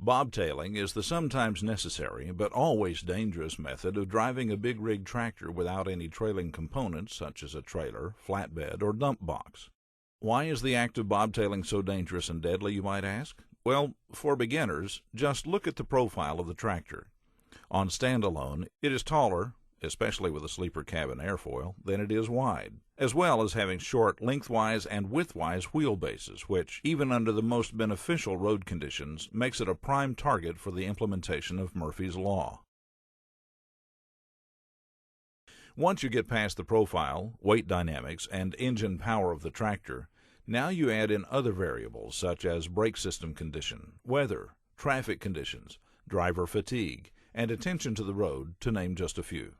Bobtailing is the sometimes necessary but always dangerous method of driving a big rig tractor without any trailing components such as a trailer, flatbed, or dump box. Why is the act of bobtailing so dangerous and deadly, you might ask? Well, for beginners, just look at the profile of the tractor. On standalone, it is taller, especially with a sleeper cabin airfoil, than it is wide, as well as having short lengthwise and widthwise wheelbases, which, even under the most beneficial road conditions, makes it a prime target for the implementation of Murphy's Law. Once you get past the profile, weight dynamics, and engine power of the tractor, now you add in other variables such as brake system condition, weather, traffic conditions, driver fatigue, and attention to the road, to name just a few.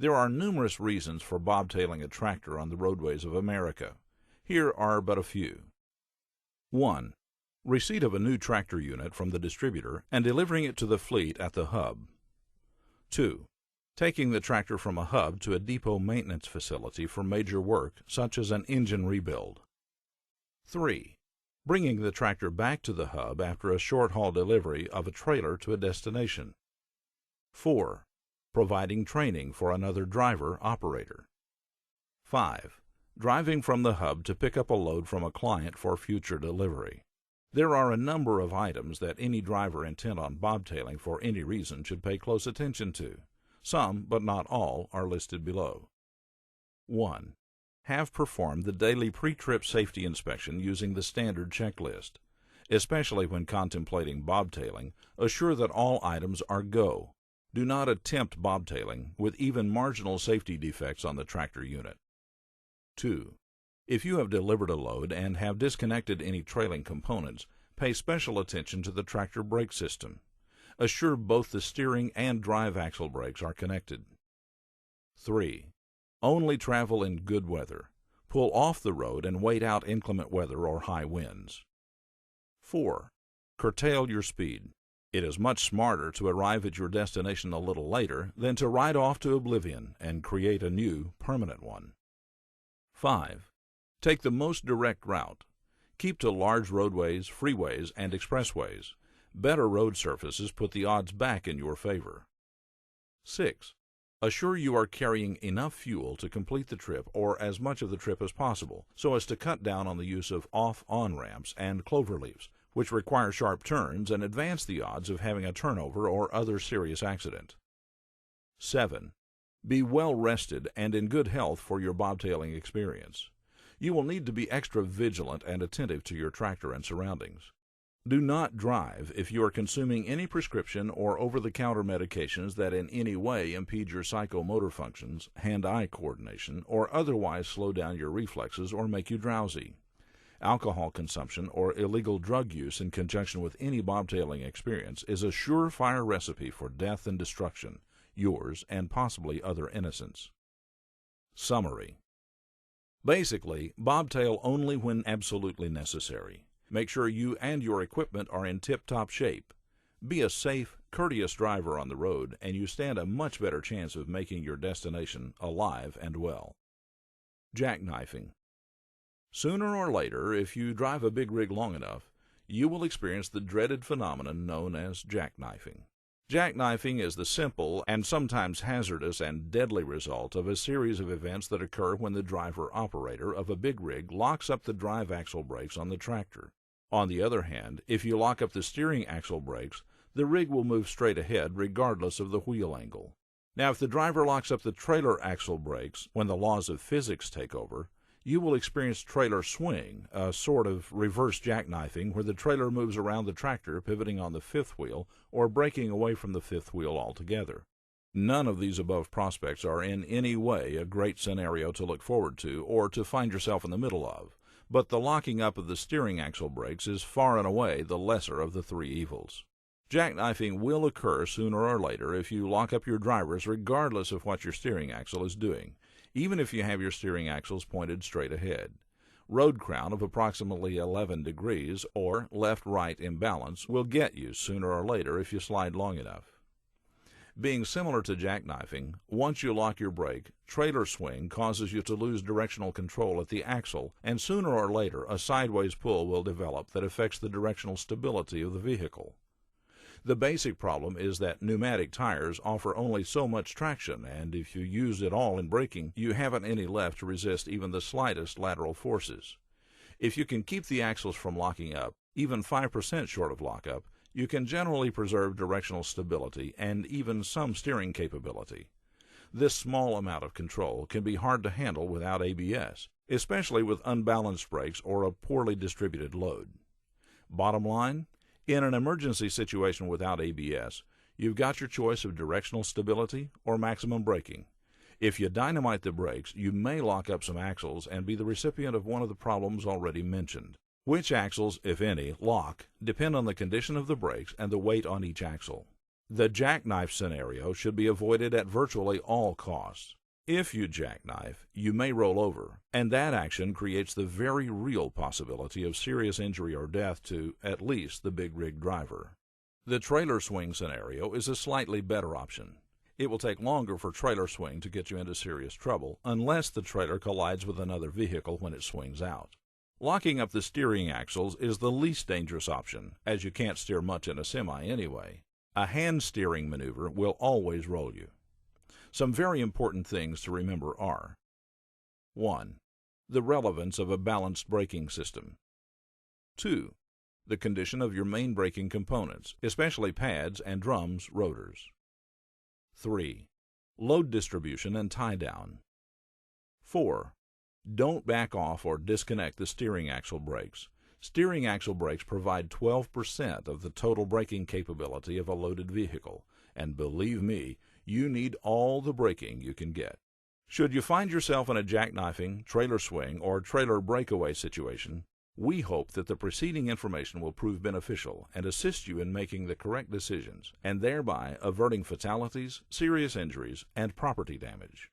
There are numerous reasons for bobtailing a tractor on the roadways of America. Here are but a few. 1. Receipt of a new tractor unit from the distributor and delivering it to the fleet at the hub. 2. Taking the tractor from a hub to a depot maintenance facility for major work, such as an engine rebuild. 3. Bringing the tractor back to the hub after a short-haul delivery of a trailer to a destination. 4. Providing training for another driver-operator. 5. Driving from the hub to pick up a load from a client for future delivery. There are a number of items that any driver intent on bobtailing for any reason should pay close attention to. Some, but not all, are listed below. 1. Have performed the daily pre-trip safety inspection using the standard checklist. Especially when contemplating bobtailing, assure that all items are go. Do not attempt bobtailing with even marginal safety defects on the tractor unit. 2. If you have delivered a load and have disconnected any trailing components, pay special attention to the tractor brake system. Assure both the steering and drive axle brakes are connected. 3. Only travel in good weather. Pull off the road and wait out inclement weather or high winds. 4. Curtail your speed. It is much smarter to arrive at your destination a little later than to ride off to oblivion and create a new, permanent one. 5. Take the most direct route. Keep to large roadways, freeways, and expressways. Better road surfaces put the odds back in your favor. 6. Assure you are carrying enough fuel to complete the trip or as much of the trip as possible, so as to cut down on the use of off-on ramps and cloverleafs, which require sharp turns and advance the odds of having a turnover or other serious accident. 7. Be well rested and in good health for your bobtailing experience. You will need to be extra vigilant and attentive to your tractor and surroundings. Do not drive if you are consuming any prescription or over-the-counter medications that in any way impede your psychomotor functions, hand-eye coordination, or otherwise slow down your reflexes or make you drowsy. Alcohol consumption or illegal drug use in conjunction with any bobtailing experience is a surefire recipe for death and destruction, yours and possibly other innocents. Summary. Basically, bobtail only when absolutely necessary. Make sure you and your equipment are in tip-top shape. Be a safe, courteous driver on the road, and you stand a much better chance of making your destination alive and well. Jackknifing. Sooner or later, if you drive a big rig long enough, you will experience the dreaded phenomenon known as jackknifing. Jackknifing is the simple and sometimes hazardous and deadly result of a series of events that occur when the driver-operator of a big rig locks up the drive axle brakes on the tractor. On the other hand, if you lock up the steering axle brakes, the rig will move straight ahead regardless of the wheel angle. Now, if the driver locks up the trailer axle brakes when the laws of physics take over, you will experience trailer swing, a sort of reverse jackknifing where the trailer moves around the tractor pivoting on the fifth wheel or breaking away from the fifth wheel altogether. None of these above prospects are in any way a great scenario to look forward to or to find yourself in the middle of, but the locking up of the steering axle brakes is far and away the lesser of the three evils. Jackknifing will occur sooner or later if you lock up your drivers regardless of what your steering axle is doing, even if you have your steering axles pointed straight ahead. Road crown of approximately 11 degrees or left-right imbalance will get you sooner or later if you slide long enough. Being similar to jackknifing, once you lock your brake, trailer swing causes you to lose directional control at the axle, and sooner or later a sideways pull will develop that affects the directional stability of the vehicle. The basic problem is that pneumatic tires offer only so much traction, and if you use it all in braking, you haven't any left to resist even the slightest lateral forces. If you can keep the axles from locking up, even 5% short of lockup, you can generally preserve directional stability and even some steering capability. This small amount of control can be hard to handle without ABS, especially with unbalanced brakes or a poorly distributed load. Bottom line, in an emergency situation without ABS, you've got your choice of directional stability or maximum braking. If you dynamite the brakes, you may lock up some axles and be the recipient of one of the problems already mentioned. Which axles, if any, lock depend on the condition of the brakes and the weight on each axle. The jackknife scenario should be avoided at virtually all costs. If you jackknife, you may roll over, and that action creates the very real possibility of serious injury or death to, at least, the big rig driver. The trailer swing scenario is a slightly better option. It will take longer for trailer swing to get you into serious trouble, unless the trailer collides with another vehicle when it swings out. Locking up the steering axles is the least dangerous option, as you can't steer much in a semi anyway. A hand steering maneuver will always roll you. Some very important things to remember are: 1. The relevance of a balanced braking system. 2. The condition of your main braking components, especially pads and drums rotors. 3. Load distribution and tie-down. 4. Don't back off or disconnect the steering axle brakes. Steering axle brakes provide 12% of the total braking capability of a loaded vehicle, and believe me, you need all the braking you can get. Should you find yourself in a jackknifing, trailer swing, or trailer breakaway situation, we hope that the preceding information will prove beneficial and assist you in making the correct decisions, and thereby averting fatalities, serious injuries, and property damage.